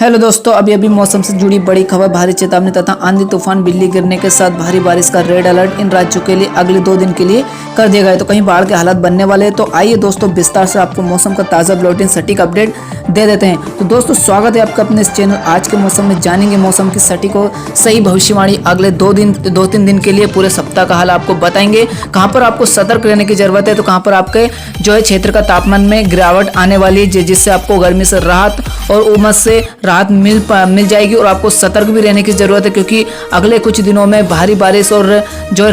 Hello दोस्तों, अभी अभी मौसम से जुड़ी बड़ी खबर। भारी चेतावनी तथा आंधी तूफान बिजली गिरने के साथ भारी बारिश का रेड अलर्ट इन राज्यों के लिए अगले 2 दिन के लिए कर दिया गया है। तो कहीं बाढ़ के हालात बनने वाले हैं। तो आइए दोस्तों, विस्तार से आपको मौसम का ताज़ा बुलेटिन सटीक अपडेट दे देते हैं। तो दोस्तों, स्वागत है आपका अपने इस चैनल आज के मौसम में। जानेंगे मौसम की सटीक और सही भविष्यवाणी अगले 2-3 दिन के लिए, पूरे सप्ताह का हाल आपको बताएंगे। कहाँ पर आपको सतर्क रहने की जरूरत है, तो कहाँ पर आपके जो है क्षेत्र का तापमान में गिरावट आने वाली है, जिससे आपको गर्मी से राहत और उमस से राहत मिल जाएगी। और आपको सतर्क भी रहने की जरूरत है, क्योंकि अगले कुछ दिनों में भारी बारिश और जो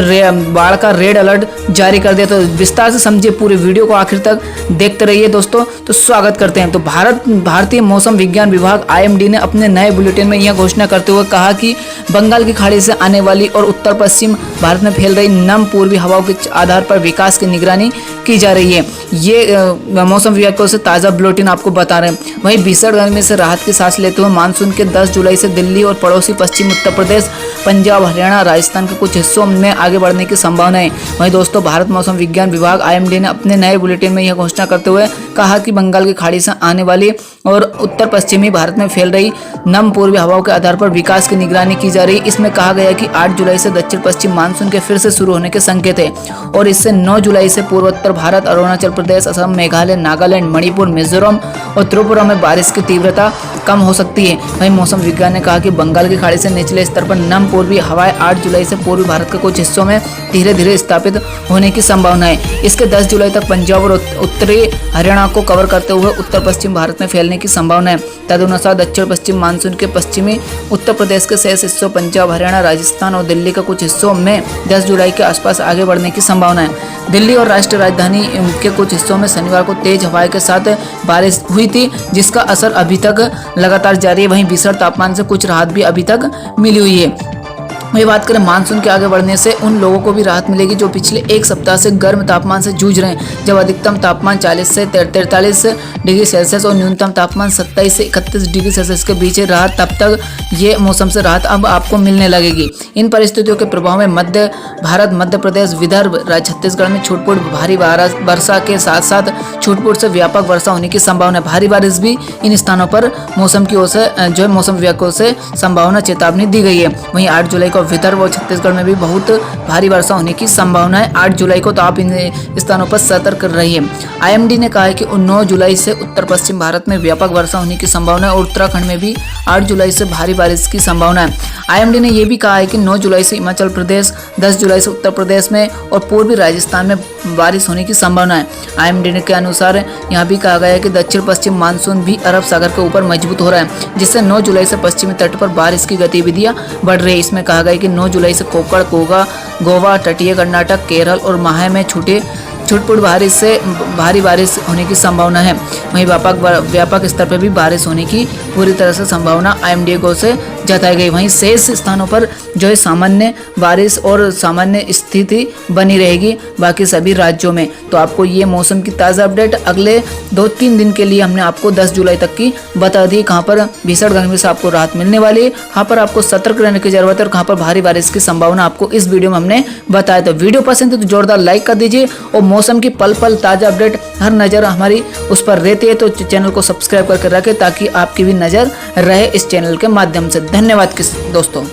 बाढ़ का रेड अलर्ट जारी कर दिया। तो विस्तार से समझिए, पूरे वीडियो को आखिर तक देखते रहिए दोस्तों। तो स्वागत करते हैं। तो भारतीय मौसम विज्ञान विभाग IMD ने अपने नए बुलेटिन में यह घोषणा करते हुए कहा कि बंगाल की खाड़ी से आने वाली और उत्तर पश्चिम भारत में फैल रही नम पूर्वी हवाओं के आधार पर विकास की निगरानी की जा रही है। ये मौसम विभाग को से ताज़ा बुलेटिन आपको बता रहे हैं। वहीं भीषण गर्मी से राहत की सांस लेते हुए मानसून के 10 जुलाई से दिल्ली और पड़ोसी पश्चिमी उत्तर प्रदेश, पंजाब, हरियाणा, राजस्थान के कुछ हिस्सों में आगे बढ़ने की संभावना है। वहीं दोस्तों, भारत मौसम विज्ञान विभाग IMD ने अपने नए बुलेटिन में यह घोषणा करते हुए कहा कि बंगाल की खाड़ी से आने वाली और उत्तर पश्चिमी भारत में फैल रही नम पूर्वी हवाओं के आधार पर विकास की निगरानी की जा रही है। इसमें कहा गया कि 8 जुलाई से दक्षिण पश्चिम मानसून के फिर से शुरू होने के संकेत है और इससे 9 जुलाई से पूर्वोत्तर भारत, अरुणाचल प्रदेश, असम, मेघालय, नागालैंड, मणिपुर, मिजोरम और त्रिपुरा में बारिश की तीव्रता कम हो सकती है। वहीं मौसम विज्ञान ने कहा कि बंगाल की खाड़ी से निचले स्तर पर नम पूर्वी हवाएं 8 जुलाई से पूर्वी भारत के कुछ हिस्सों में धीरे धीरे स्थापित होने की संभावना है। इसके 10 जुलाई तक पंजाब और उत्तरी हरियाणा को कवर करते हुए उत्तर पश्चिम भारत में फैलने की संभावना है। तदनुसार दक्षिण पश्चिम मानसून के पश्चिमी उत्तर प्रदेश के शेष हिस्सों, पंजाब, हरियाणा, राजस्थान और दिल्ली के कुछ हिस्सों में 10 जुलाई के आसपास आगे बढ़ने की संभावना है। दिल्ली और राष्ट्रीय राजधानी के कुछ हिस्सों में शनिवार को तेज हवाएं के साथ बारिश हुई थी, जिसका असर अभी तक लगातार जारी है। वहीं भीषण तापमान से कुछ राहत भी अभी तक मिली हुई है। वही बात करें मानसून के आगे बढ़ने से उन लोगों को भी राहत मिलेगी जो पिछले एक सप्ताह से गर्म तापमान से जूझ रहे हैं, जब अधिकतम तापमान 40 से 43 डिग्री सेल्सियस और न्यूनतम तापमान 27 से 31 डिग्री सेल्सियस के बीच रहा। तब तक ये मौसम से राहत अब आपको मिलने लगेगी। इन परिस्थितियों के प्रभाव में मध्य भारत, मध्य प्रदेश, विदर्भ, छत्तीसगढ़ में छुटपुट भारी वर्षा के साथ साथ छुटपुट से व्यापक वर्षा होने की संभावना है। भारी बारिश भी इन स्थानों पर मौसम की ओर से जो है मौसम विभाग से संभावना चेतावनी दी गई है। वहीं 8 जुलाई को विदर्भ और छत्तीसगढ़ में भी बहुत भारी वर्षा होने की संभावना है। 8 जुलाई को तो आप इन स्थानों पर सतर्क रहिए। IMD ने कहा है कि 9 जुलाई से उत्तर पश्चिम भारत में व्यापक वर्षा होने की संभावना है और उत्तराखंड में भी 8 जुलाई से भारी बारिश की संभावना है। IMD ने यह भी कहा है कि 9 जुलाई से हिमाचल प्रदेश, 10 जुलाई से उत्तर प्रदेश में और पूर्वी राजस्थान में बारिश होने की संभावना है। IMD के अनुसार यहाँ भी कहा गया है कि दक्षिण पश्चिम मानसून भी अरब सागर के ऊपर मजबूत हो रहा है, जिससे 9 जुलाई से पश्चिमी तट पर बारिश की गतिविधियां बढ़ रही है। इसमें कहा गया कि 9 जुलाई से कोंकण, गोवा, तटीय कर्नाटक, केरल और माहे में छुटपुट भारी बारिश होने की संभावना है। वहीं व्यापक स्तर पर भी बारिश होने की पूरी तरह से संभावना IMD को से जताई गई। वहीं शेष स्थानों पर जो है सामान्य बारिश और सामान्य स्थिति बनी रहेगी बाकी सभी राज्यों में। तो आपको ये मौसम की ताज़ा अपडेट अगले 2-3 दिन के लिए हमने आपको 10 जुलाई तक की बता दी। कहाँ पर भीषण गर्मी से आपको राहत मिलने वाली है, कहाँ पर आपको सतर्क रहने की जरूरत है और कहाँ पर भारी बारिश की संभावना आपको इस वीडियो में हमने बताया। तो वीडियो पसंद है तो जोरदार लाइक कर दीजिए और मौसम की पल पल ताज़ा अपडेट हर नज़र हमारी उस पर रहती है तो चैनल को सब्सक्राइब करके रखें, ताकि आपकी भी नज़र रहे इस चैनल के माध्यम से। धन्यवाद दोस्तों।